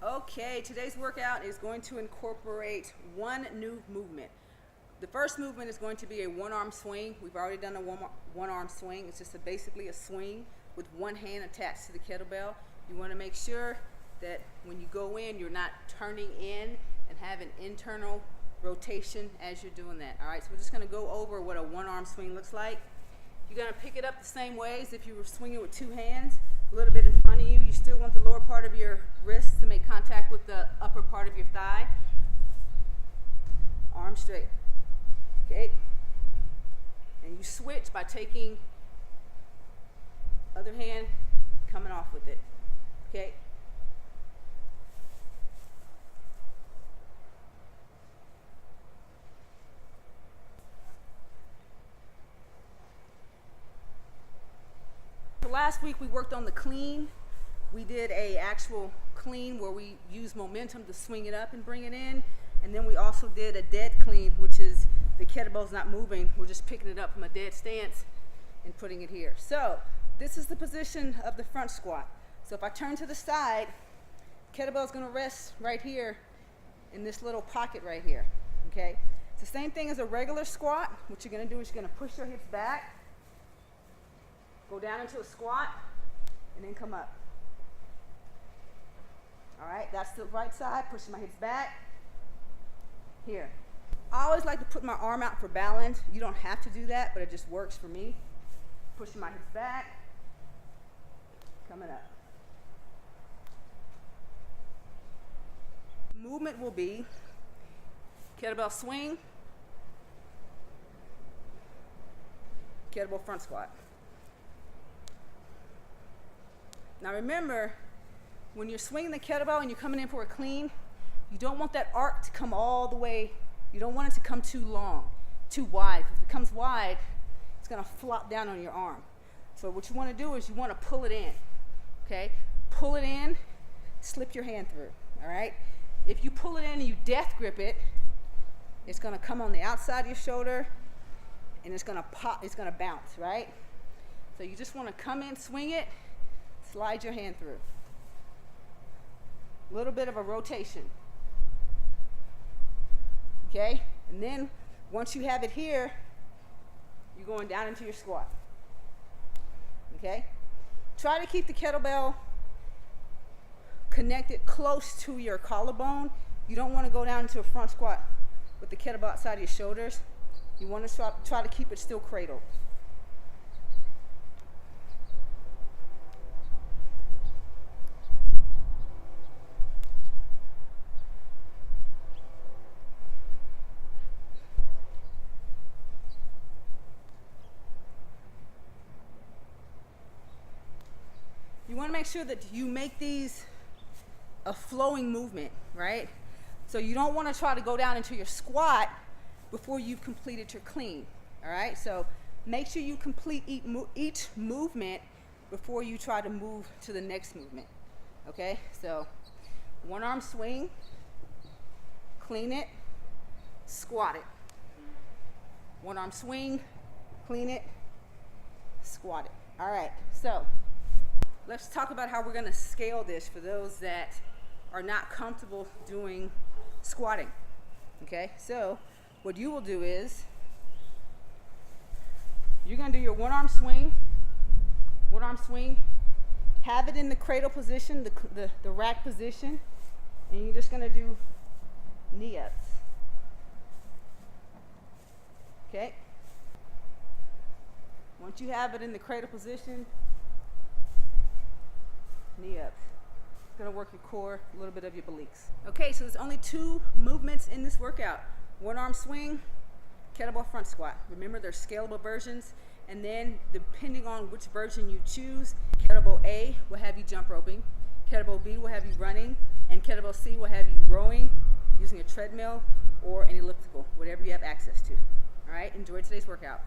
Okay, today's workout is going to incorporate one new movement. The first movement is going to be a one-arm swing. We've already done a one-arm swing. It's just basically a swing with one hand attached to the kettlebell. You want to make sure that when you go in, you're not turning in and have an internal rotation as you're doing that. All right, so we're just going to go over what a one-arm swing looks like. You're going to pick it up the same way as if you were swinging with two hands, a little bit in front of you. You still want the lower part of your wrist to make contact with the upper part of your thigh. Arm straight. Okay? And you switch by taking other hand, coming off with it. Okay? Last week we worked on the clean. We did a actual clean where we use momentum to swing it up and bring it in. And then we also did a dead clean, which is the kettlebell's not moving. We're just picking it up from a dead stance and putting it here. So this is the position of the front squat. So if I turn to the side, kettlebell's gonna rest right here in this little pocket right here, okay? It's the same thing as a regular squat. What you're gonna do is you're gonna push your hips back, go down into a squat, and then come up. All right, that's the right side, pushing my hips back. Here. I always like to put my arm out for balance. You don't have to do that, but it just works for me. Pushing my hips back, coming up. The movement will be kettlebell swing, kettlebell front squat. Now remember, when you're swinging the kettlebell and you're coming in for a clean, you don't want that arc to come all the way. You don't want it to come too long, too wide. If it becomes wide, it's gonna flop down on your arm. So what you wanna do is you wanna pull it in, okay? Pull it in, slip your hand through, all right? If you pull it in and you death grip it, it's gonna come on the outside of your shoulder and it's gonna pop, it's gonna bounce, right? So you just wanna come in, swing it, slide your hand through. A little bit of a rotation. Okay? And then once you have it here, you're going down into your squat. Okay? Try to keep the kettlebell connected close to your collarbone. You don't want to go down into a front squat with the kettlebell outside of your shoulders. You want to try to keep it still cradled. You want to make sure that you make these a flowing movement, right? So you don't want to try to go down into your squat before you've completed your clean, all right? So make sure you complete each movement before you try to move to the next movement, okay? So one arm swing, clean it, squat it. One arm swing, clean it, squat it. All right, so let's talk about how we're going to scale this for those that are not comfortable doing squatting. Okay, so what you will do is you're going to do your one-arm swing, have it in the cradle position, the rack position, and you're just going to do knee ups. Okay, once you have it in the cradle position, knee ups. It's gonna work your core, a little bit of your obliques. Okay, so there's only two movements in this workout. One arm swing, kettlebell front squat. Remember, there's scalable versions, and then depending on which version you choose, kettlebell A will have you jump roping, kettlebell B will have you running, and kettlebell C will have you rowing using a treadmill or an elliptical, whatever you have access to. All right, enjoy today's workout.